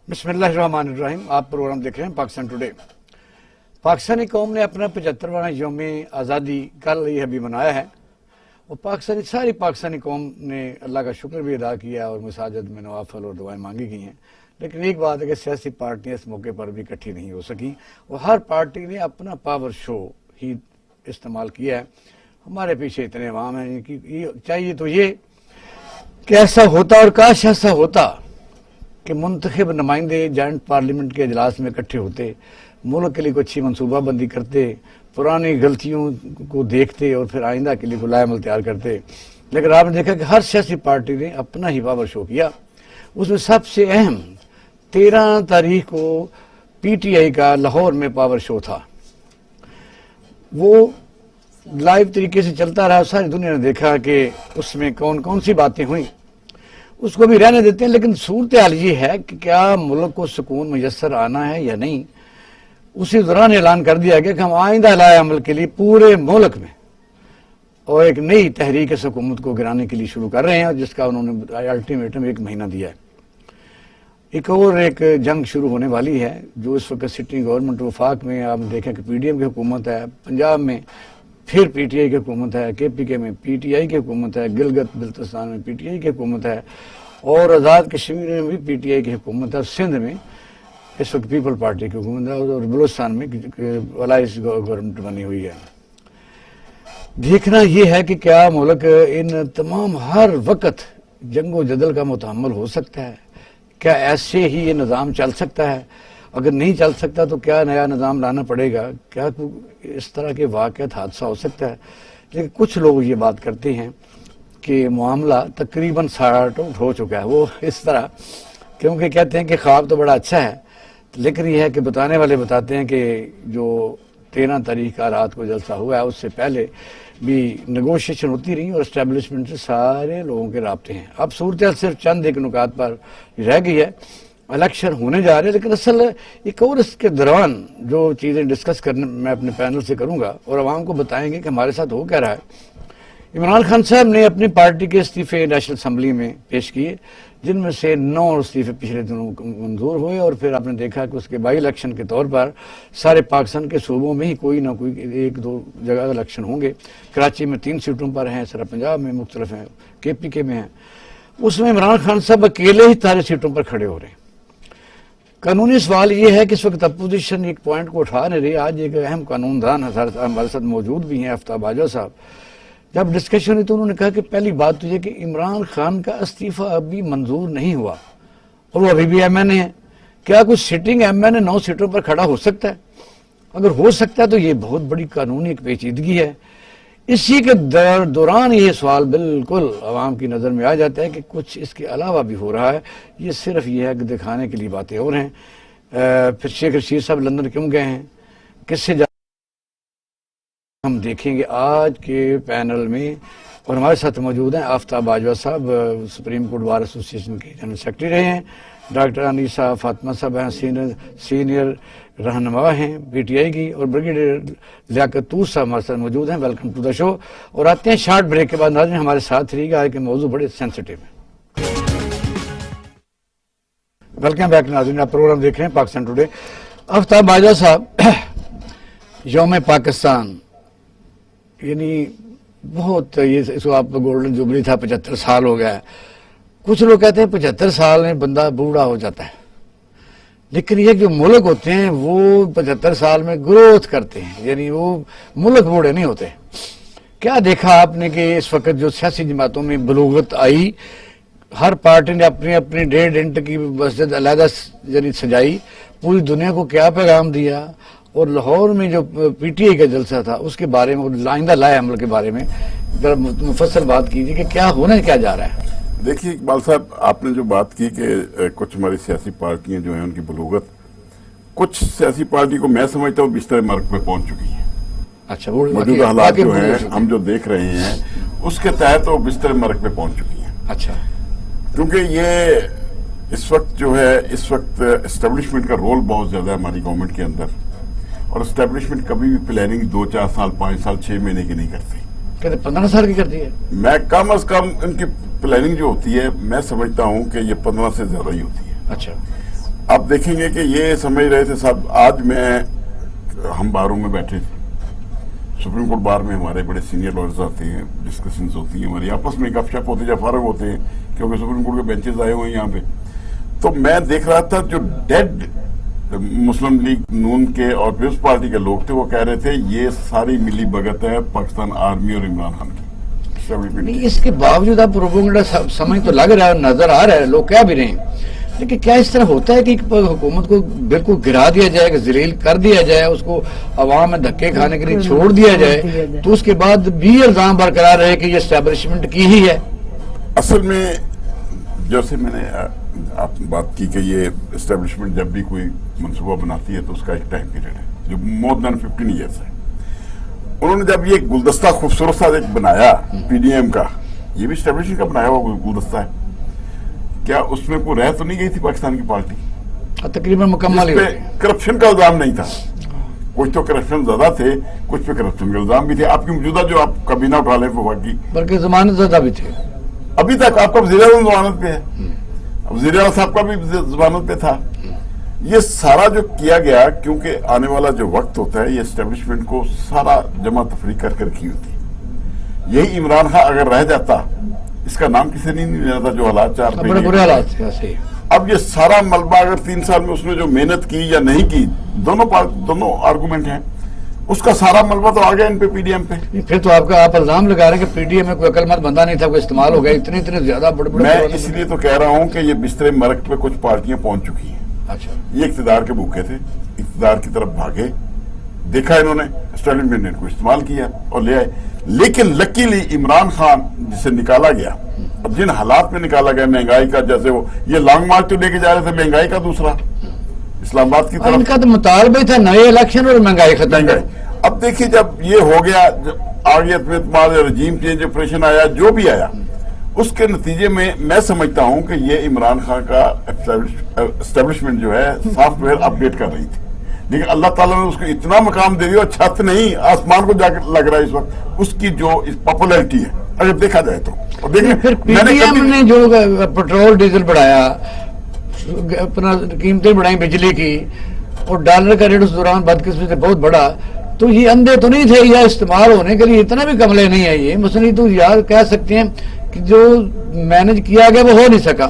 بسم اللہ الرحمن الرحیم. آپ پروگرام دیکھ رہے ہیں پاکستان ٹوڈے. پاکستانی قوم نے اپنا 75واں یوم آزادی کل یہ ابھی منایا ہے اور ساری پاکستانی قوم نے اللہ کا شکر بھی ادا کیا اور مساجد میں نوافل اور دعائیں مانگی گئی ہیں. لیکن ایک بات ہے کہ سیاسی پارٹیاں اس موقع پر بھی اکٹھی نہیں ہو سکیں اور ہر پارٹی نے اپنا پاور شو ہی استعمال کیا ہے. ہمارے پیچھے اتنے عوام ہیں کہ چاہیے تو یہ کہ ایسا ہوتا اور کاش ایسا ہوتا کہ منتخب نمائندے جوائنٹ پارلیمنٹ کے اجلاس میں اکٹھے ہوتے, ملک کے لیے کوئی اچھی منصوبہ بندی کرتے, پرانی غلطیوں کو دیکھتے اور پھر آئندہ کے لیے کوئی لائے عمل تیار کرتے. لیکن آپ نے دیکھا کہ ہر سیاسی پارٹی نے اپنا ہی پاور شو کیا. اس میں سب سے اہم 13 تاریخ کو پی ٹی آئی کا لاہور میں پاور شو تھا. وہ لائیو طریقے سے چلتا رہا, ساری دنیا نے دیکھا کہ اس میں کون کون سی باتیں ہوئیں. اس کو بھی رہنے دیتے ہیں, لیکن صورتحال یہ ہے کہ کیا ملک کو سکون میسر آنا ہے یا نہیں. اسی دوران اعلان کر دیا گیا کہ ہم آئندہ لائے عمل کے لیے پورے ملک میں اور ایک نئی تحریک حکومت کو گرانے کے لیے شروع کر رہے ہیں, جس کا انہوں نے الٹیمیٹم 1 مہینہ دیا ہے. ایک جنگ شروع ہونے والی ہے جو اس وقت سٹنگ گورنمنٹ وفاق میں آپ دیکھیں کہ پی ڈی ایم کی حکومت ہے, پنجاب میں پھر پی ٹی آئی کی حکومت ہے, کے پی کے میں پی ٹی آئی کی حکومت ہے, گلگت بلتستان میں پی ٹی آئی کی حکومت ہے اور آزاد کشمیر میں بھی پی ٹی آئی کی حکومت ہے. سندھ میں اس وقت پیپل پارٹی کی حکومت ہے اور بلوچستان میں الائنس گورنمنٹ بنی ہوئی ہے. دیکھنا یہ ہے کہ کیا ملک ان تمام ہر وقت جنگ و جدل کا متحمل ہو سکتا ہے. کیا ایسے ہی یہ نظام چل سکتا ہے؟ اگر نہیں چل سکتا تو کیا نیا نظام لانا پڑے گا؟ کیا اس طرح کے واقعات حادثہ ہو سکتا ہے؟ لیکن کچھ لوگ یہ بات کرتے ہیں کہ معاملہ تقریباً سارٹ آؤٹ ہو چکا ہے. وہ اس طرح کیونکہ کہتے ہیں کہ خواب تو بڑا اچھا ہے, لیکن یہ ہے کہ بتانے والے بتاتے ہیں کہ جو 13 تاریخ کا رات کو جلسہ ہوا ہے اس سے پہلے بھی نیگوشیشن ہوتی رہی اور اسٹیبلشمنٹ سے سارے لوگوں کے رابطے ہیں. اب صورتحال صرف چند ایک نکات پر رہ گئی ہے. الیکشن ہونے جا رہے ہیں, لیکن اصل ایک اور اس کے دوران جو چیزیں ڈسکس کرنے میں اپنے پینل سے کروں گا اور عوام کو بتائیں گے کہ ہمارے ساتھ ہو کیا رہا ہے. عمران خان صاحب نے اپنی پارٹی کے استعفے نیشنل اسمبلی میں پیش کیے, جن میں سے 9 استعفے پچھلے دنوں منظور ہوئے اور پھر آپ نے دیکھا کہ اس کے بائی الیکشن کے طور پر سارے پاکستان کے صوبوں میں ہی کوئی نہ کوئی 1-2 جگہ الیکشن ہوں گے. کراچی میں 3 سیٹوں پر ہیں, سارا پنجاب میں مختلف ہیں, کے پی کے میں ہیں. اس میں عمران خان صاحب اکیلے ہی سارے سیٹوں پر کھڑے ہو رہے ہیں. قانونی سوال یہ ہے کہ اس وقت اپوزیشن ایک پوائنٹ کو اٹھا نہیں رہی. آج ایک اہم قانون دان ہمارے ساتھ موجود بھی ہیں, آفتاب باجوہ صاحب. جب ڈسکشن ہوئی تو انہوں نے کہا کہ پہلی بات تو یہ کہ عمران خان کا استعفیٰ ابھی منظور نہیں ہوا اور وہ ابھی بھی ایم این اے ہے. کیا کوئی سٹنگ ایم این اے 9 سیٹوں پر کھڑا ہو سکتا ہے؟ اگر ہو سکتا ہے تو یہ بہت بڑی قانونی ایک پیچیدگی ہے. اسی کے دوران یہ سوال بالکل عوام کی نظر میں آ جاتا ہے کہ کچھ اس کے علاوہ بھی ہو رہا ہے. یہ صرف یہ ہے کہ دکھانے کے لیے باتیں اور ہیں. پھر شیخ رشید صاحب لندن کیوں گئے ہیں, کس سے ہم دیکھیں گے آج کے پینل میں. اور ہمارے ساتھ موجود ہیں آفتاب باجوہ صاحب, سپریم کورٹ بار ایسوسی ایشن کے جنرل سیکرٹری رہے ہیں. ڈاکٹر انیسہ فاطمہ صاحب ہیں, سینئر رہنما ہیں پی ٹی آئی کی. اور بریگیڈیئر لیاقت طور صاحب ہمارے ساتھ موجود ہیں. ویلکم ٹو دا شو. اور آتے ہیں شارٹ بریک کے بعد. ناظرین ہمارے ساتھ رہیے گا کہ موضوع بڑے سینسٹیو ہے. ویلکم بیک ناظرین, آپ پروگرام دیکھ رہے ہیں پاکستان ٹوڈے. آفتاب باجوہ صاحب, یوم پاکستان یعنی بہت اس کو آپ گولڈن جوبلی تھا, 75 سال ہو گیا ہے. کچھ لوگ کہتے ہیں 75 سال میں بندہ بوڑھا ہو جاتا ہے, لیکن یہ جو ملک ہوتے ہیں وہ 75 سال میں گروتھ کرتے ہیں, یعنی وہ ملک بوڑھے نہیں ہوتے. کیا دیکھا آپ نے کہ اس وقت جو سیاسی جماعتوں میں بلوغت آئی, ہر پارٹی نے اپنی اپنی 1.5 انٹ کی مسجد علیحدہ یعنی سجائی, پوری دنیا کو کیا پیغام دیا. اور لاہور میں جو پی ٹی آئی کا جلسہ تھا اس کے بارے میں, آئندہ لائے عمل کے بارے میں ذرا مفصل بات کیجیے کہ کیا ہونا کیا جا رہا ہے. دیکھیے اقبال صاحب, آپ نے جو بات کی کہ کچھ ہماری سیاسی پارٹیاں جو ہیں ان کی بلوغت, کچھ سیاسی پارٹی کو میں سمجھتا ہوں بستر مرگ پہ پہنچ چکی ہیں. اچھا, موجودہ حالات جو ہیں ہم جو دیکھ رہے ہیں اس کے تحت وہ بستر مرگ پہ پہنچ چکی ہیں. اچھا, کیونکہ یہ اس وقت جو ہے اسٹیبلشمنٹ کا رول بہت زیادہ ہے ہماری گورنمنٹ کے اندر. اور اسٹیبلشمنٹ کبھی بھی پلاننگ 2-4 سال 5 سال 6 مہینے کی نہیں کرتی. کہتے 15 سال کی کرتی ہے. میں کم از کم ان کی پلاننگ جو ہوتی ہے میں سمجھتا ہوں کہ یہ 15 سے زیادہ ہی ہوتی ہے. اچھا, آپ دیکھیں گے کہ یہ سمجھ رہے تھے صاحب، آج ہم باروں میں بیٹھے تھے، سپریم کورٹ بار میں ہمارے بڑے سینئر لائرز آتے ہیں، ڈسکشنز ہوتی ہیں ہماری آپس میں، گپ شپ ہوتے جب فارغ ہوتے ہیں کیونکہ سپریم کورٹ کے بینچز آئے ہوئے ہیں یہاں پہ، تو میں دیکھ رہا تھا جو ڈیڈ مسلم لیگ نون کے اور پیپلز پارٹی کے لوگ تھے وہ کہہ رہے تھے یہ ساری ملی بھگت ہے پاکستان آرمی اور عمران خان کی. اس کے باوجود آپ پروپیگنڈا سمجھ تو لگ رہا ہے، نظر آ رہا ہے، لوگ کہہ بھی رہے ہیں، لیکن کیا اس طرح ہوتا ہے کہ حکومت کو بالکل گرا دیا جائے کہ ذلیل کر دیا جائے، اس کو عوام میں دھکے کھانے کے لیے چھوڑ دیا جائے تو اس کے بعد بھی الزام برقرار رہے کہ یہ اسٹیبلشمنٹ کی ہی ہے؟ اصل میں جیسے میں نے آپ بات کی کہ یہ اسٹیبلشمنٹ جب بھی کوئی منصوبہ بناتی ہے تو اس کا ایک ٹائم پیریڈ ہے جو مور دین 15 ایئرس ہے. انہوں نے جب یہ گلدستہ خوبصورت سا ایک بنایا پی ڈی ایم کا، یہ بھی اسٹیبلشمنٹ کا بنایا ہوا گلدستہ ہے، کیا اس میں کوئی رہ تو نہیں گئی تھی پاکستان کی پارٹی؟ تقریباً مکمل ہی کرپشن کا الزام نہیں تھا، کچھ تو کرپشن زیادہ تھے، کچھ پہ کرپشن کے الزام بھی تھے. آپ کی موجودہ جو آپ کابینہ اٹھا لیں وفاق کی، بلکہ ضمانت زدہ بھی تھے. ابھی تک آپ کا وزیر اعظم ضمانت پہ ہے، وزیر اعظم صاحب کا بھی ضمانت پہ تھا. یہ سارا جو کیا گیا کیونکہ آنے والا جو وقت ہوتا ہے یہ اسٹیبلشمنٹ کو سارا جمع تفریق کر کے رکھی ہوتی. یہی عمران خان اگر رہ جاتا، اس کا نام کسی نے نہیں لینا تھا، جو حالات بڑے برے حالات تھے ایسے. اب یہ سارا ملبہ اگر 3 سال میں اس نے جو محنت کی یا نہیں کی، دونوں آرگومنٹ ہیں، اس کا سارا ملبہ تو آ گیا ان پہ پی ڈی ایم پہ. پھر تو آپ الزام لگا رہے ہیں کہ پی ڈی ایم میں کوئی عقل مند بندہ نہیں تھا، کوئی استعمال ہو گیا، اتنے زیادہ بڑے. میں اس لیے تو کہہ رہا ہوں کہ یہ بستر مرگ پہ کچھ پارٹیاں پہنچ چکی ہیں. اچھا، یہ اقتدار کے بھوکے تھے، اقتدار کی طرف بھاگے، دیکھا انہوں نے اسٹیبلشمنٹ نے ان کو استعمال کیا اور لے آئے. لیکن لکیلی عمران خان جسے نکالا گیا، اب جن حالات میں نکالا گیا، مہنگائی کا، جیسے وہ یہ لانگ مارچ تو لے کے جا رہے تھے مہنگائی کا دوسرا اسلام آباد کی طرف، ان کا تو مطالبہ ہی تھا نئے الیکشن اور مہنگائی ختم. اب دیکھیے جب یہ ہو گیا، جب آگے رجیم چینج آپریشن آیا، جو بھی آیا، اس کے نتیجے میں سمجھتا ہوں کہ یہ عمران خان کا اسٹیبلشمنٹ جو ہے سافٹ ویئر اپ ڈیٹ کر رہی تھی. لیکن اللہ تعالیٰ نے اس کو اتنا مقام دے دیا، چھت نہیں آسمان کو جا کے لگ رہا ہے اس وقت اس کی جو پاپولرٹی ہے اگر دیکھا جائے تو. اور پھر پی ڈی ایم نے جو پیٹرول ڈیزل بڑھایا، اپنا قیمتیں بڑھائیں بجلی کی، اور ڈالر کا ریٹ اس دوران بدقسمتی سے بہت بڑا، تو یہ اندھے تو نہیں تھے یا استعمال ہونے کے لیے اتنا بھی کملے نہیں ہے. یہ مسئلہ تو یاد کہہ سکتے ہیں کہ جو مینج کیا گیا وہ ہو نہیں سکا،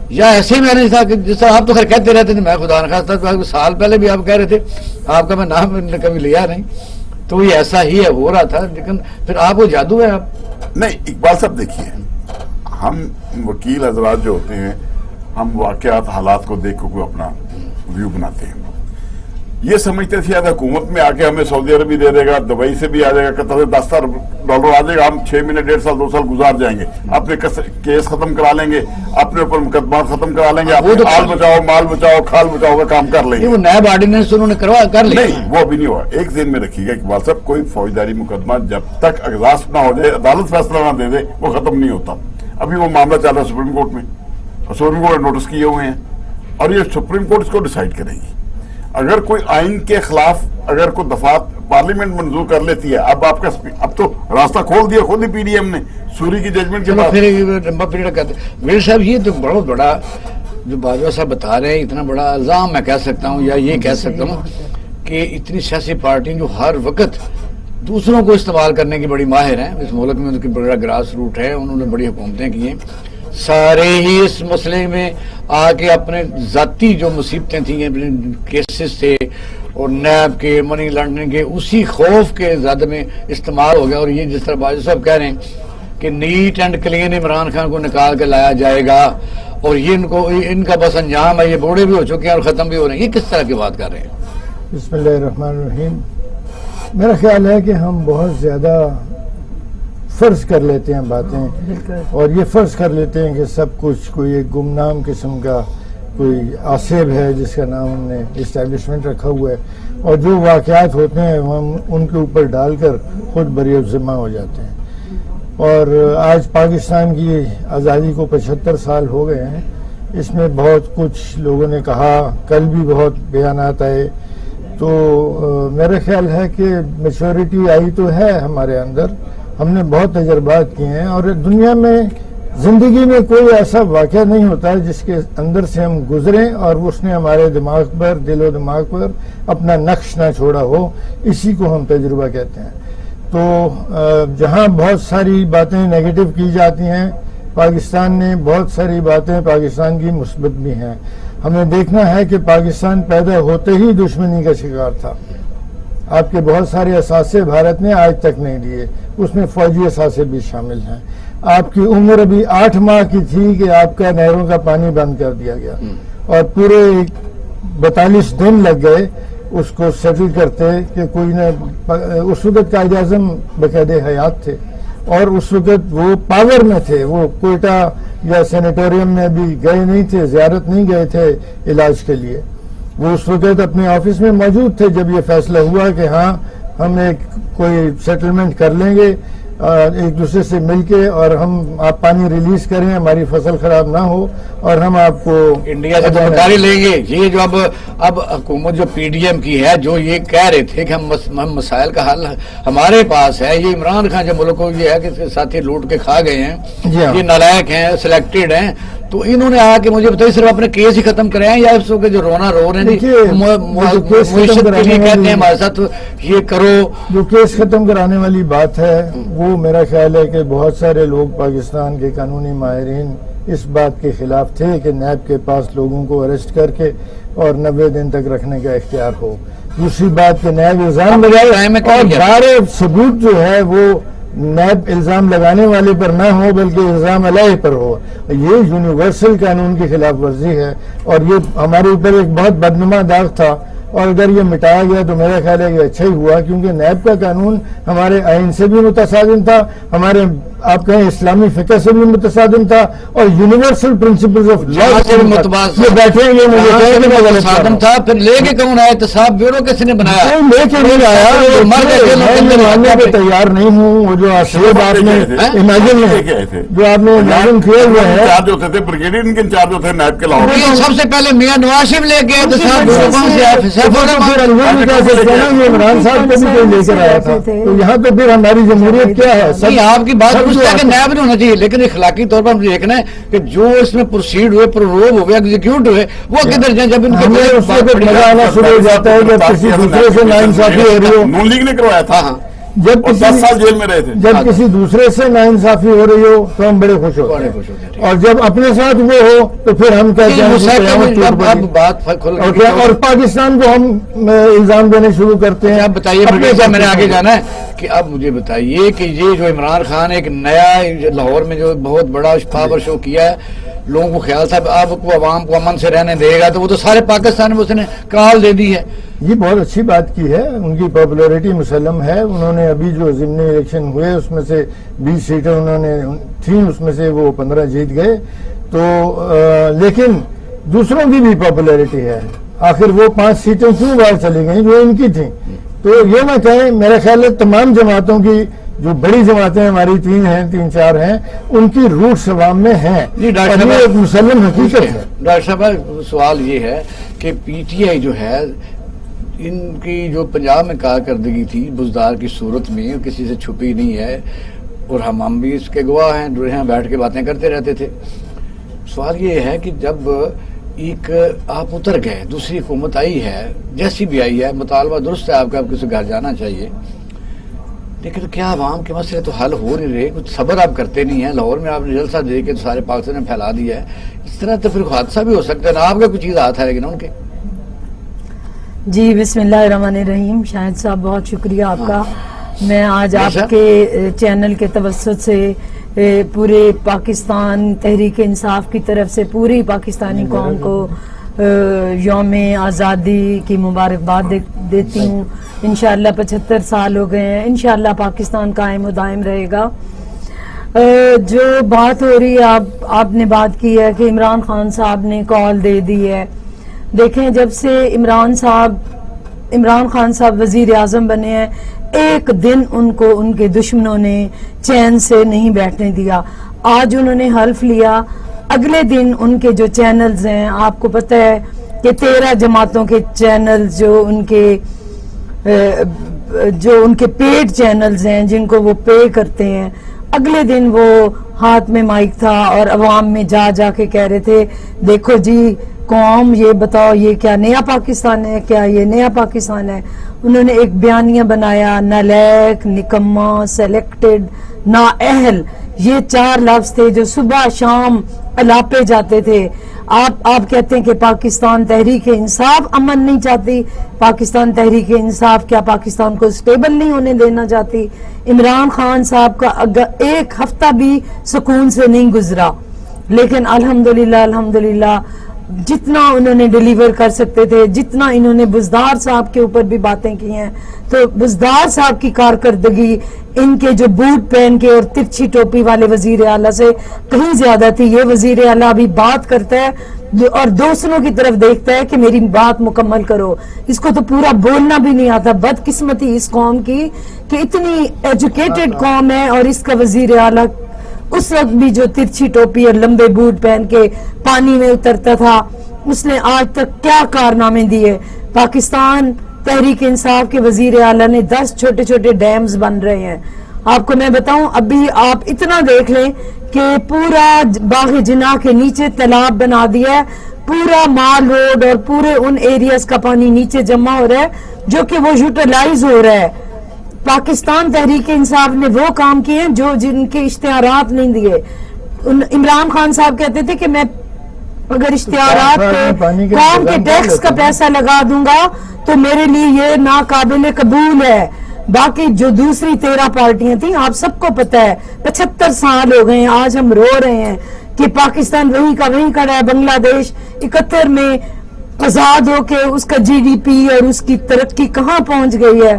یا ایسے ہی مینج تھا کہ جس طرح آپ تو خیر کہتے رہتے تھے، میں خدا نخواستہ سال پہلے بھی آپ کہہ رہے تھے، آپ کا میں نام کبھی لیا نہیں، تو یہ ایسا ہی ہے، ہو رہا تھا. لیکن پھر آپ کو جادو ہے. آپ نہیں، اقبال صاحب دیکھیے، ہم وکیل حضرات جو ہوتے ہیں، ہم واقعات حالات کو دیکھ کے کوئی اپنا ویو بناتے ہیں. یہ سمجھتے تھے یا حکومت میں آ کے ہمیں سعودی عربی دے دے گا، دبئی سے بھی آ جائے گا، قطر سے $10 آ جائے گا، ہم 6 مہینے 1.5 سال 2 سال گزار جائیں گے، اپنے کیس ختم کرا لیں گے، اپنے اوپر مقدمات ختم کرا لیں گے، آل بچاؤ مال بچاؤ کھال بچاؤ کا کام کر لیں گے. وہ نیب آرڈیننس انہوں نے کر لیا. نہیں، وہ ابھی نہیں ہوا. ایک ذہن میں رکھیے گا اقبال صاحب، کوئی فوجداری مقدمہ جب تک اگزاسٹ نہ ہو جائے، عدالت فیصلہ نہ دے دے، وہ ختم نہیں ہوتا. ابھی وہ معاملہ چل رہا ہے سپریم کورٹ میں، اور سپریم کورٹ نے نوٹس کیے ہوئے ہیں، اور یہ سپریم کورٹ اس کو ڈیسائیڈ کرے گی. اگر کوئی آئین کے خلاف اگر کوئی دفعات پارلیمنٹ منظور کر لیتی ہے، اب تو راستہ کھول دیا خود ہی پی ڈی ایم نے سوری کی ججمنٹ کے بعد. لمبا پیریڈ کرتے ویل صاحب، یہ تو بہت بڑا جو باجوہ صاحب بتا رہے ہیں، اتنا بڑا الزام میں کہہ سکتا ہوں، یا یہ کہہ سکتا ہوں کہ اتنی سیاسی پارٹیاں جو ہر وقت دوسروں کو استعمال کرنے کی بڑی ماہر ہیں، اس ملک میں ان کی بڑا گراس روٹ ہے، انہوں نے بڑی حکومتیں کی ہیں، سارے ہی اس مسئلے میں آ کے اپنے ذاتی جو مصیبتیں تھیں، کیسز تھے اور نیب کے، منی لانڈرنگ کے، اسی خوف کے زد میں استعمال ہو گیا. اور یہ جس طرح باجوہ صاحب کہہ رہے ہیں کہ neat and clean Imran Khan کو نکال کے لایا جائے گا، اور یہ ان کا بس انجام ہے، یہ بوڑھے بھی ہو چکے ہیں اور ختم بھی ہو رہے ہیں، یہ کس طرح کی بات کر رہے ہیں؟ بسم اللہ الرحمن الرحیم. میرا خیال ہے کہ ہم بہت زیادہ فرض کر لیتے ہیں باتیں، اور یہ فرض کر لیتے ہیں کہ سب کچھ کوئی ایک گمنام قسم کا کوئی آصف ہے جس کا نام ہم نے اسٹیبلشمنٹ رکھا ہوا ہے، اور جو واقعات ہوتے ہیں ہم ان کے اوپر ڈال کر خود بری الذمہ ہو جاتے ہیں. اور آج پاکستان کی آزادی کو 75 سال ہو گئے ہیں. اس میں بہت کچھ لوگوں نے کہا، کل بھی بہت بیانات آئے، تو میرا خیال ہے کہ میچورٹی آئی تو ہے ہمارے اندر، ہم نے بہت تجربات کیے ہیں، اور دنیا میں زندگی میں کوئی ایسا واقعہ نہیں ہوتا جس کے اندر سے ہم گزریں اور اس نے ہمارے دماغ پر، دل و دماغ پر اپنا نقش نہ چھوڑا ہو، اسی کو ہم تجربہ کہتے ہیں۔ تو جہاں بہت ساری باتیں نیگیٹو کی جاتی ہیں، پاکستان نے بہت ساری باتیں پاکستان کی مثبت بھی ہیں۔ ہمیں دیکھنا ہے کہ پاکستان پیدا ہوتے ہی دشمنی کا شکار تھا۔ آپ کے بہت سارے اثاثے بھارت نے آج تک نہیں دیے، اس میں فوجی اثاثے بھی شامل ہیں۔ آپ کی عمر ابھی 8 ماہ کی تھی کہ آپ کا نہروں کا پانی بند کر دیا گیا، اور پورے 42 دن لگ گئے اس کو سیٹل کرتے کہ کوئی نہ، اس وقت قائد اعظم باقاعدہ حیات تھے اور اس وقت وہ پاور میں تھے، وہ کوئٹہ یا سینیٹوریم میں بھی گئے نہیں تھے، زیارت نہیں گئے تھے علاج کے لیے، وہ اس وقت اپنے آفس میں موجود تھے جب یہ فیصلہ ہوا کہ ہاں ہم ایک کوئی سیٹلمنٹ کر لیں گے ایک دوسرے سے مل کے، اور ہم آپ پانی ریلیز کریں، ہماری فصل خراب نہ ہو، اور ہم آپ کو انڈیا سے ذمہ لیں گے۔ یہ جو اب حکومت جو پی ڈی ایم کی ہے، جو یہ کہہ رہے تھے کہ ہم مسائل کا حل ہمارے پاس ہے، یہ عمران خان جو ملک کو یہ ہے کہ ساتھی لوٹ کے کھا گئے ہیں، یہ نالائق ہیں، سلیکٹڈ ہیں، تو انہوں نے آ کے مجھے بتائیے صرف اپنے کیس ہی ختم کرے ہیں یا اس وقت جو رونا رو رہے ہیں معیشت کے لیے کہتے ہیں ہمارے ساتھ یہ کرو؟ جو کیس ختم کرانے والی بات ہے وہ میرا خیال ہے کہ بہت سارے لوگ پاکستان کے قانونی ماہرین اس بات کے خلاف تھے کہ نیب کے پاس لوگوں کو اریسٹ کر کے اور 90 دن تک رکھنے کا اختیار ہو۔ دوسری بات کہ نیب الزام لگائے اور سارے ثبوت جو ہے وہ نیب الزام لگانے والے پر نہ ہو بلکہ الزام علیہ پر ہو، یہ یونیورسل قانون کی خلاف ورزی ہے، اور یہ ہمارے اوپر ایک بہت بدنما داغ تھا، اور اگر یہ مٹایا گیا تو میرا خیال ہے کہ اچھا ہی ہوا، کیونکہ نیب کا قانون ہمارے آئین سے بھی متصادم تھا، ہمارے آپ کہیں اسلامی فقہ سے بھی متصادم تھا، اور یونیورسل پرنسپلز آف لا سے بھی بیٹھیں گے متصادم تھا۔ پھر لے کے کون آیا احتساب بیورو کس نے بنایا؟ لے کے نہیں آیا، میں ماننے پہ تیار نہیں ہوں۔ وہ جو آصف آپ نے امیجن جو آپ نے امیجن کیا ہوا ہے، انچارج ہوتے تھے بریگیڈیئر ان کے انچارج ہوتے ہیں نیب کے لاہور، سب سے پہلے میاں نواز شریف لے کے احتساب بیورو کون سے آیا؟ عمران صاحب کو بھی کوئی لے کر آیا تھا، تو یہاں تو پھر ہماری جمہوریت کیا ہے؟ نہیں، آپ کی بات کہ نیب نہیں ہونا چاہیے، لیکن اخلاقی طور پر ہم دیکھنا ہے کہ جو اس میں پروسیڈ ہوئے، پروروب ہوئے، ایگزیکیوٹ ہوئے، وہ کدھر جائیں؟ جب ان کے مزہ آنا شروع ہو جاتا ہے جب کسی دوسرے سے ناانصافی ہو رہی ہو، نون لیگ نے کروایا تھا، جب 10 سال جیل میں رہے تھے، جب کسی دوسرے سے ناانصافی ہو رہی ہو تو ہم بڑے خوش ہوتے ہیں، اور جب اپنے ساتھ وہ ہو تو پھر ہم کہتے ہیں، اور پاکستان کو ہم الزام دینے شروع کرتے ہیں۔ اب بتائیے، میں نے آگے جانا ہے کہ اب مجھے بتائیے کہ یہ جو عمران خان ایک نیا لاہور میں جو بہت بڑا پاور شو کیا ہے، لوگوں کو خیال تھا اب کو عوام کو امن سے رہنے دے گا، تو وہ تو سارے پاکستان میں اس نے کال دے دی ہے۔ یہ بہت اچھی بات کی ہے، ان کی پاپولیرٹی مسلم ہے۔ انہوں نے ابھی جو ضمنی الیکشن ہوئے اس میں سے 20 سیٹیں انہوں نے تھیں، اس میں سے وہ 15 جیت گئے، تو لیکن دوسروں کی بھی پاپولیرٹی ہے، آخر وہ 5 سیٹیں کیوں باہر چلی گئیں جو ان کی تھیں؟ تو یہ نہ کہیں، میرا خیال ہے تمام جماعتوں کی جو بڑی جماعتیں ہماری 3 4 ہیں، ان کی روٹس عوام میں ہیں، اور یہ ایک مسلم حقیقت ہے۔ ڈاکٹر صاحب، سوال یہ ہے کہ پی ٹی آئی جو ہے، ان کی جو پنجاب میں کارکردگی تھی بزدار کی صورت میں، کسی سے چھپی نہیں ہے، اور ہم بھی اس کے گواہ ہیں، جو یہاں بیٹھ کے باتیں کرتے رہتے تھے۔ سوال یہ ہے کہ جب ایک آپ اتر گئے، دوسری حکومت آئی ہے، جیسی بھی آئی ہے، مطالبہ درست ہے آپ کا، آپ کسی گھر جانا چاہیے، لیکن کیا عوام کے مسئلے تو حل ہو نہیں رہے؟ کچھ صبر آپ کرتے نہیں ہیں؟ لاہور میں آپ نے جلسہ دے کے سارے پاکستان میں پھیلا دیا ہے، اس طرح تو پھر حادثہ بھی ہو سکتا ہے نا، آپ کا کوئی چیز ہاتھ ہے لیکن ان کے۔ جی بسم اللہ الرحمن الرحیم۔ شاہد صاحب بہت شکریہ آپ کا، میں آج آپ کے چینل کے توسط سے پورے پاکستان تحریک انصاف کی طرف سے پوری پاکستانی قوم کو یوم آزادی کی مبارکباد دیتی ہوں۔ انشاءاللہ 75 سال ہو گئے ہیں، انشاءاللہ پاکستان قائم و دائم رہے گا۔ جو بات ہو رہی ہے، آپ نے بات کی ہے کہ عمران خان صاحب نے کال دے دی ہے۔ دیکھیں، جب سے عمران خان صاحب وزیر اعظم بنے ہیں، ایک دن ان کو ان کے دشمنوں نے چین سے نہیں بیٹھنے دیا۔ آج انہوں نے حلف لیا، اگلے دن ان کے جو چینلز ہیں، آپ کو پتہ ہے کہ 13 جماعتوں کے چینلز جو ان کے پیڈ چینلز ہیں، جن کو وہ پے کرتے ہیں، اگلے دن وہ ہاتھ میں مائک تھا اور عوام میں جا جا کے کہہ رہے تھے دیکھو جی قوم یہ بتاؤ یہ کیا نیا پاکستان ہے، کیا یہ نیا پاکستان ہے. انہوں نے ایک بیانیہ بنایا، نالیک، نکما، سلیکٹڈ، نااہل، یہ 4 لفظ تھے جو صبح شام الاپے جاتے تھے. آپ کہتے ہیں کہ پاکستان تحریک انصاف امن نہیں چاہتی، پاکستان تحریک انصاف کیا پاکستان کو سٹیبل نہیں ہونے دینا چاہتی؟ عمران خان صاحب کا ایک ہفتہ بھی سکون سے نہیں گزرا، لیکن الحمدللہ جتنا انہوں نے ڈیلیور کر سکتے تھے، جتنا انہوں نے بزدار صاحب کے اوپر بھی باتیں کی ہیں، تو بزدار صاحب کی کارکردگی ان کے جو بوٹ پہن کے اور ترچھی ٹوپی والے وزیر اعلیٰ سے کہیں زیادہ تھی. یہ وزیر اعلیٰ بھی بات کرتا ہے اور دوسروں کی طرف دیکھتا ہے کہ میری بات مکمل کرو، اس کو تو پورا بولنا بھی نہیں آتا. بدقسمتی اس قوم کی کہ اتنی ایجوکیٹڈ قوم ہے اور اس کا وزیر اعلیٰ اس وقت بھی جو ترچھی ٹوپی اور لمبے بوٹ پہن کے پانی میں اترتا تھا، اس نے آج تک کیا کارنامے دیے. پاکستان تحریک انصاف کے وزیر اعلیٰ نے 10 چھوٹے چھوٹے ڈیمز بن رہے ہیں. آپ کو میں بتاؤں، ابھی آپ اتنا دیکھ لیں کہ پورا باغ جناح کے نیچے تالاب بنا دیا ہے، پورا مال روڈ اور پورے ان ایریاز کا پانی نیچے جمع ہو رہا ہے جو کہ وہ یوٹیلائز ہو رہا ہے. پاکستان تحریک انصاف نے وہ کام کیے ہیں جن کے اشتہارات نہیں دیے. عمران خان صاحب کہتے تھے کہ میں اگر اشتہارات پہ قوم کے ٹیکس کا پیسہ لگا دوں گا تو میرے لیے یہ ناقابل قبول ہے. باقی جو دوسری 13 پارٹیاں تھیں آپ سب کو پتہ ہے 75 سال ہو گئے ہیں، آج ہم رو رہے ہیں کہ پاکستان وہیں کا وہیں کھڑا ہے. بنگلہ دیش 71 میں آزاد ہو کے اس کا جی ڈی پی اور اس کی ترقی کہاں پہنچ گئی ہے.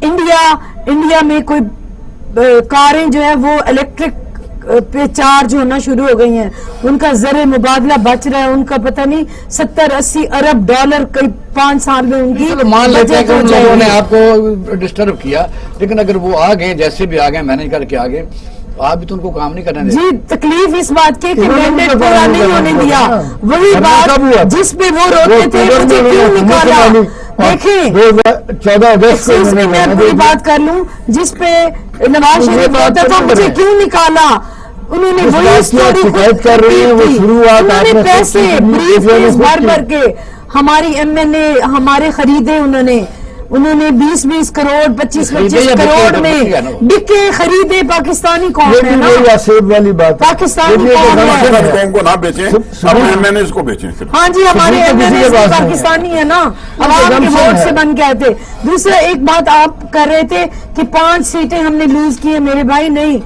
انڈیا میں کوئی کاریں جو ہے وہ الیکٹرک پہ چارج ہونا شروع ہو گئی ہیں، ان کا زر مبادلہ بچ رہا ہے، ان کا پتہ نہیں 70-80 ارب ڈالر کئی 5 سال میں ان کی مان لیتے ہیں کہ ان بچت ہو جائے لوگوں نے گی. آپ کو ڈسٹرب کیا، لیکن اگر وہ آ گئے جیسے بھی آ گئے مینج کر کے آ گئے، آپ بھی تو ان کو کام نہیں کرنے دیں. جی تکلیف اس بات کی کہ مینڈیٹ پورا نہیں ہونے دیا. وہی بات جس پہ وہ روتے تھے مجھے کیوں نکالا. دیکھیں 14 اگست کو میں پوری بات کر لوں، جس پہ نواز شریف ہوتا تھا مجھے کیوں نکالا. انہوں نے وہی اسٹوری کر رہے ہیں، وہ شروعات انہوں نے پیسے بریف کیس بھر کے ہماری ایم ایل اے ہمارے خریدے، انہوں نے 20 کروڑ 25 کروڑ میں بکے خریدے. پاکستانی قوم ہے نا، والی بات پاکستانی قوم ہے. قوم کو نہ بیچیں، اپنے ایم ایل کو بیچیں. ہاں جی ہمارے ایم ایل اے پاکستانی ہے نا، عوام کے ووٹ سے بن کے آئے تھے. دوسرا ایک بات آپ کر رہے تھے کہ 5 سیٹیں ہم نے لوز کی ہیں. میرے بھائی نہیں،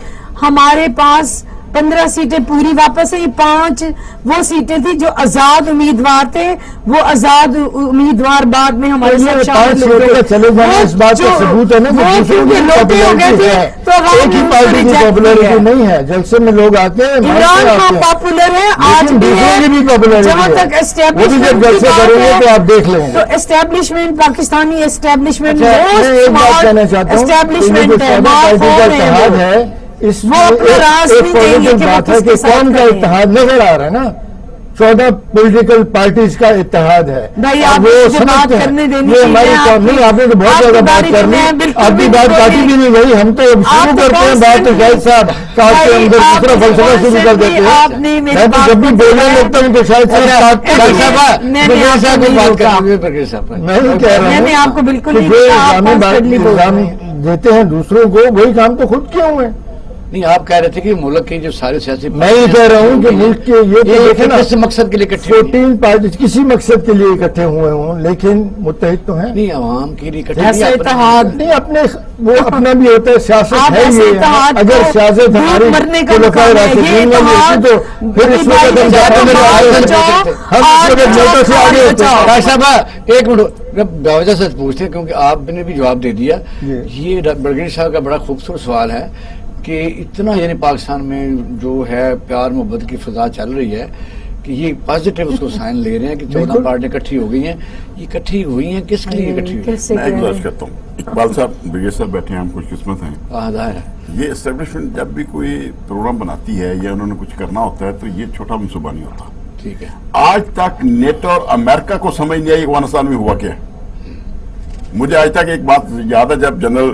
ہمارے پاس 15 سیٹیں پوری واپس ہیں. 5 وہ سیٹیں تھیں جو آزاد امیدوار تھے، وہ آزاد امیدوار بعد میں ہمارے ساتھ شامل ہو گئے. چلے جانے اس بات کا ثبوت ہے نا کہ کیونکہ لوٹے ہو گئے تھے تو ایک ہی پارٹی کی پاپولرٹی نہیں ہے. جلسے میں لوگ آتے ہیں، عمران خان پاپولر ہے آج بھی ہے. جہاں تک اسٹیبلشمنٹ کی بات کریں گے تو آپ دیکھ لیں گے. تو اسٹیبلشمنٹ پاکستانی اسٹیبلشمنٹ ایک بات کہنا چاہتا ہوں، اسٹیبلشمنٹ ہے، پارٹی کا اتحاد ہے، اس وہ اپنا راز نہیں دیں گے کہ وہ بات ہے کس کہ کے ساتھ قوم کا کریں. اتحاد نظر آ رہا ہے نا. 14 پولیٹیکل پارٹیز کا اتحاد ہے. بھائی آپ وہ مجھے بات سمجھتے ہیں کرنے دینی یہ ہماری قوم نہیں. آپ نے تو بہت زیادہ بات کر لی، آپ کی بات کاٹی بھی نہیں گئی. ہم تو شروع کرتے ہیں بات تو شاہد صاحب کاٹ کے اندر دوسرا فلسفہ شروع کر دیتے ہیں. میں تو جب بھی بولنے لگتا ہوں تو شاہد صاحب میں نہیں کہہ رہا میں نے آپ کو ہوں بالکل کہ جو الزام دیتے ہیں دوسروں کو وہی کام تو خود کیے ہوئے ہیں. نہیں آپ کہہ رہے تھے کہ ملک کے جو سارے سیاسی میں یہ کہہ رہا ہوں کہ ملک کے یہ کس مقصد کے لیے اکٹھے 14 پارٹیز کسی مقصد کے لیے اکٹھے ہوئے ہوں، لیکن متحد تو ہیں نہیں عوام کے لیے ایسا اتحاد نہیں. اپنے وہ اپنا بھی ہوتا ہے، سیاست ہے یہ. اگر سیاست ہماری مرنے کا خلفائے راشدین والی ہوتی تو پھر اس وقت ہم موٹر سے آگے ہوتے ہیں. ڈاکٹر صاحب ایک منٹ باوجہ سے پوچھتے ہیں کیونکہ آپ نے بھی جواب دے دیا. یہ بڑگیڑی صاحب کا بڑا خوبصورت سوال ہے کہ اتنا یعنی پاکستان میں جو ہے پیار محبت کی فضا چل رہی ہے کہ یہ پازیٹیو اس کو سائن لے رہے ہیں کہ 14 پارٹیاں اکٹھی ہو گئی ہیں. یہ اکٹھی ہوئی ہیں کس کے لیے اکٹھی ہوئی ہیں؟ میں ایک بات کہتا ہوں، اقبال صاحب برگیڈ صاحب بیٹھے ہیں، ہم خوش قسمت ہیں. یہ اسٹیبلشمنٹ جب بھی کوئی پروگرام بناتی ہے یا انہوں نے کچھ کرنا ہوتا ہے تو یہ چھوٹا منصوبہ نہیں ہوتا. ٹھیک ہے. آج تک نیٹو اور امریکہ کو سمجھ نہیں آئی افغانستان میں ہوا کیا ہے. مجھے آج تک ایک بات یاد ہے، جب جنرل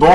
2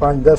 5-10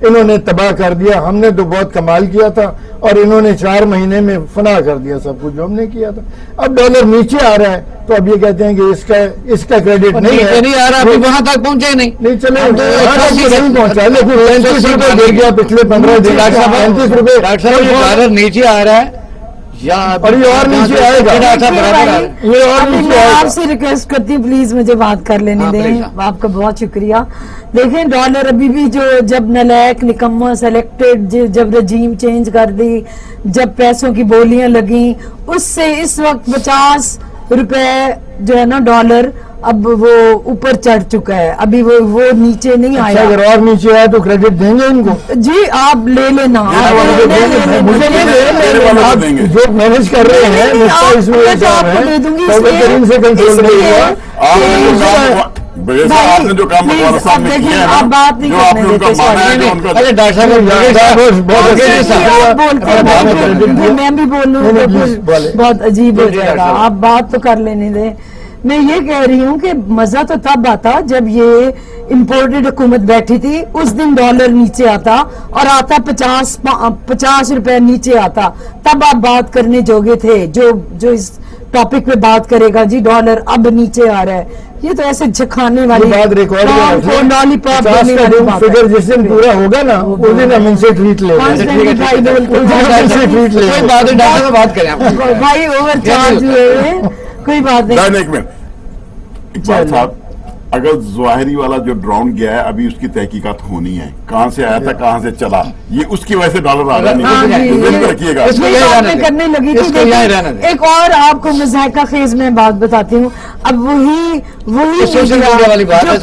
انہوں نے تباہ کر دیا. ہم نے تو بہت کمال کیا تھا اور انہوں نے 4 مہینے میں فنا کر دیا سب کچھ جو ہم نے کیا تھا. اب ڈالر نیچے آ رہا ہے تو اب یہ کہتے ہیں کہ اس کا کریڈٹ نہیں ہے, نہیں آ رہا, ابھی وہاں تک پہنچے نہیں. نہیں چلے نہیں پہنچا, لیکن 35 روپے دے گیا پچھلے 15 دن. 35 روپے ڈالر نیچے آ رہا ہے یا اور یہ اور نیچے آئے گا, یہ اور ابھی نیچے میں آئے آپ گا. سے ریکویسٹ کرتی ہوں پلیز مجھے بات کر لینے ہاں، دیں. پلیز. آپ کا بہت شکریہ. دیکھیں ڈالر ابھی بھی جو جب نلائق نکما سلیکٹڈ جب رجیم چینج کر دی, جب پیسوں کی بولیاں لگیں, اس سے اس وقت 50 روپے جو ہے نا ڈالر اب وہ اوپر چڑھ چکا ہے. ابھی وہ نیچے نہیں اچھا, آیا. اگر اور نیچے آئے تو کریڈٹ دیں گے ان کو؟ جی آپ لے لینا, مجھے آپ جو مینج کر رہے ہیں کریم سے کنٹرول نہیں ہوا. آپ نے جو کام مکوانا صاحب نے کیا ہے آپ بات نہیں کرنے دیتے. ارے ڈاکٹر صاحب میں بھی بول رہا ہوں بہت عجیب ہو جائے گا, آپ بات تو کر لینے دیں. میں یہ کہہ رہی ہوں کہ مزہ تو تب آتا جب یہ امپورٹڈ حکومت بیٹھی تھی, اس دن ڈالر نیچے آتا اور آتا 50 روپے نیچے آتا, تب آپ بات کرنے جوگے تھے. جو اس ٹاپک پہ بات کرے گا جی ڈالر اب نیچے آ رہا ہے, یہ تو ایسے جھکانے والی بات ریکارڈ لالی پاپ دینے والی بات فگر جس دن پورا ہوگا نا اس دن ہم ان سے ٹریٹ لیں گے. بات کریں بھائی اوور چارج ہوئے, کوئی بات نہیں. ایک منٹ, اقبال صاحب, اگر ظاہری والا جو ڈراؤن گیا ہے ابھی اس کی تحقیقات ہونی ہے, کہاں سے آیا تھا کہاں سے چلا, یہ اس کی وجہ سے ڈالر آ رہا نہیں, رکھیے گا. کرنے لگی تھی. ایک اور آپ کو مذائقہ خیز میں بات بتاتی ہوں. اب وہی جو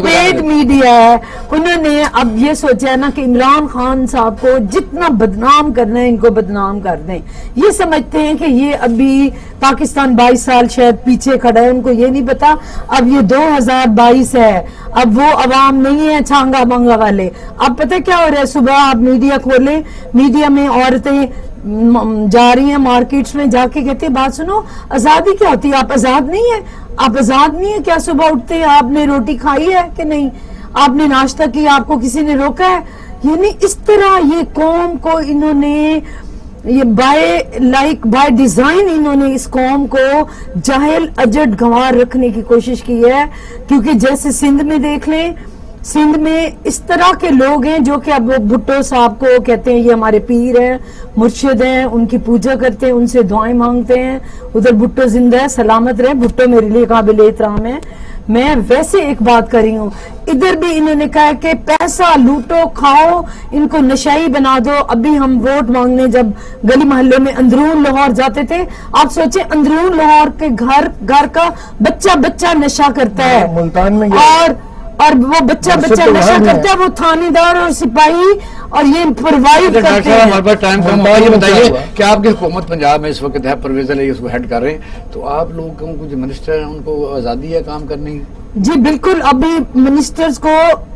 پیڈ میڈیا ہے انہوں نے اب یہ سوچا ہے نا کہ عمران خان صاحب کو جتنا بدنام کرنا ہے ان کو بدنام کر دیں. یہ سمجھتے ہیں کہ یہ ابھی پاکستان 22 سال شاید پیچھے کھڑا ہے, ان کو یہ نہیں پتا اب یہ 2022 ہے, اب وہ عوام نہیں ہے چھانگا بانگا والے. اب پتہ کیا ہو رہا ہے, صبح آپ میڈیا کھولیں, میڈیا میں عورتیں جا رہی ہیں مارکیٹس میں, جا کے کہتے ہیں بات سنو آزادی کیا ہوتی ہے, آپ آزاد نہیں ہیں, آپ آزاد نہیں ہیں کیا, صبح اٹھتے ہیں آپ نے روٹی کھائی ہے کہ نہیں, آپ نے ناشتہ کیا, آپ کو کسی نے روکا ہے. یعنی اس طرح یہ قوم کو انہوں نے یہ بائی ڈیزائن انہوں نے اس قوم کو جاہل اجٹ گنوار رکھنے کی کوشش کی ہے. کیونکہ جیسے سندھ میں دیکھ لیں, سندھ میں اس طرح کے لوگ ہیں جو کہ اب بھٹو صاحب کو کہتے ہیں یہ ہمارے پیر ہیں, مرشد ہیں, ان کی پوجا کرتے ہیں, ان سے دعائیں مانگتے ہیں. ادھر بھٹو زندہ ہے, سلامت رہے, بھٹو میرے لیے قابل احترام ہے. میں ویسے ایک بات کر رہی ہوں, ادھر بھی انہوں نے کہا کہ پیسہ لوٹو کھاؤ, ان کو نشائی بنا دو. ابھی ہم ووٹ مانگنے جب گلی محلے میں اندرون لاہور جاتے تھے, آپ سوچیں اندرون لاہور کے گھر کا بچہ نشہ کرتا ہے, ملتان میں اور وہ بچہ نشہ کرتا ہے, وہ تھانے دار اور سپاہی اور یہ پروائیڈ کرتے ہیں. ہمارے پاس ٹائم کم ہے, یہ بتائیے کہ آپ کی حکومت پنجاب میں اس وقت ہے, پرویز علی اس کو ہیڈ کر رہے ہیں, تو آپ لوگوں کو جو منسٹر ہیں ان کو آزادی ہے کام کرنے کی؟ جی بالکل, ابھی منسٹرز کو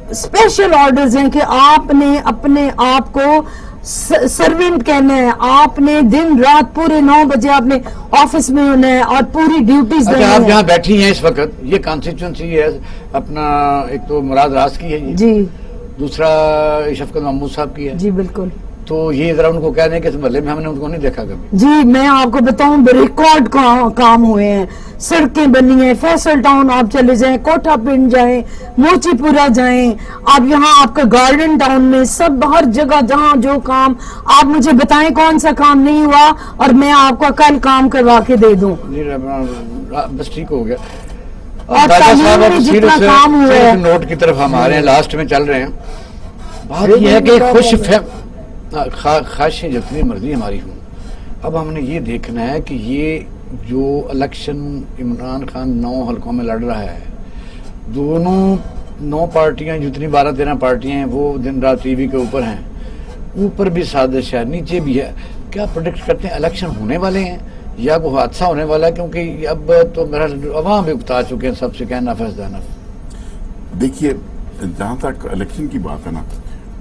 اسپیشل آرڈرز ہیں کہ آپ نے اپنے آپ کو سروینٹ کہنا ہے, آپ نے دن رات پورے 9 بجے آپ نے آفس میں ہونا ہے اور پوری ڈیوٹیز دینی ہے. آپ جہاں بیٹھی ہیں اس وقت, یہ کانسٹیچوئنسی ہے اپنا, ایک تو مراد راز کی ہے جی, دوسرا شفقت محمود صاحب کی ہے. جی بالکل. تو یہ ذرا ان کو کہہ دیں کہ اس محلے میں ہم نے ان کو نہیں دیکھا کبھی. جی میں آپ کو بتاؤں ریکارڈ کام ہوئے ہیں, سڑکیں بنی ہیں, فیصل ٹاؤن آپ چلے جائیں, کوٹھا پنڈ جائیں, موچی پورا جائیں, آپ یہاں آپ کا گارڈن ٹاؤن میں, سب ہر جگہ جہاں جو کام, آپ مجھے بتائیں کون سا کام نہیں ہوا اور میں آپ کو کل کام کروا کے دے دوں. بس ٹھیک ہو گیا. اور تعلیم میں جتنا کام ہوا ہے, نوٹ کی طرف ہم آ رہے ہیں, لاسٹ میں چل رہے ہیں. بات یہ ہے کہ خوش خواہشیں جتنی مرضی ہماری ہوں, اب ہم نے یہ دیکھنا ہے کہ یہ جو الیکشن عمران خان 9 حلقوں میں لڑ رہا ہے, دونوں 9 پارٹیاں جتنی 12-13 پارٹیاں ہیں وہ دن رات ٹی وی کے اوپر ہیں, اوپر بھی سازش ہے نیچے بھی ہے. کیا پروڈکٹ کرتے ہیں الیکشن ہونے والے ہیں یا کوئی حادثہ ہونے والا ہے؟ کیونکہ اب تو میرا عوام بھی اکتا چکے ہیں, سب سے کہنا فیصلہ. دیکھیے جہاں تک الیکشن کی بات ہے نا,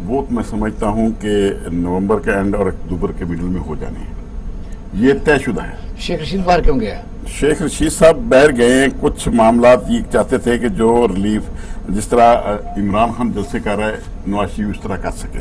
وہ میں سمجھتا ہوں کہ نومبر کے اینڈ اور اکتوبر کے مڈل میں ہو جانے ہیں, یہ طے شدہ ہے. شیخ رشید باہر کیوں گیا؟ شیخ رشید صاحب باہر گئے ہیں, کچھ معاملات یہ چاہتے تھے کہ جو ریلیف جس طرح عمران خان جلسے کر رہا ہے نواز شریف اس طرح کر سکے.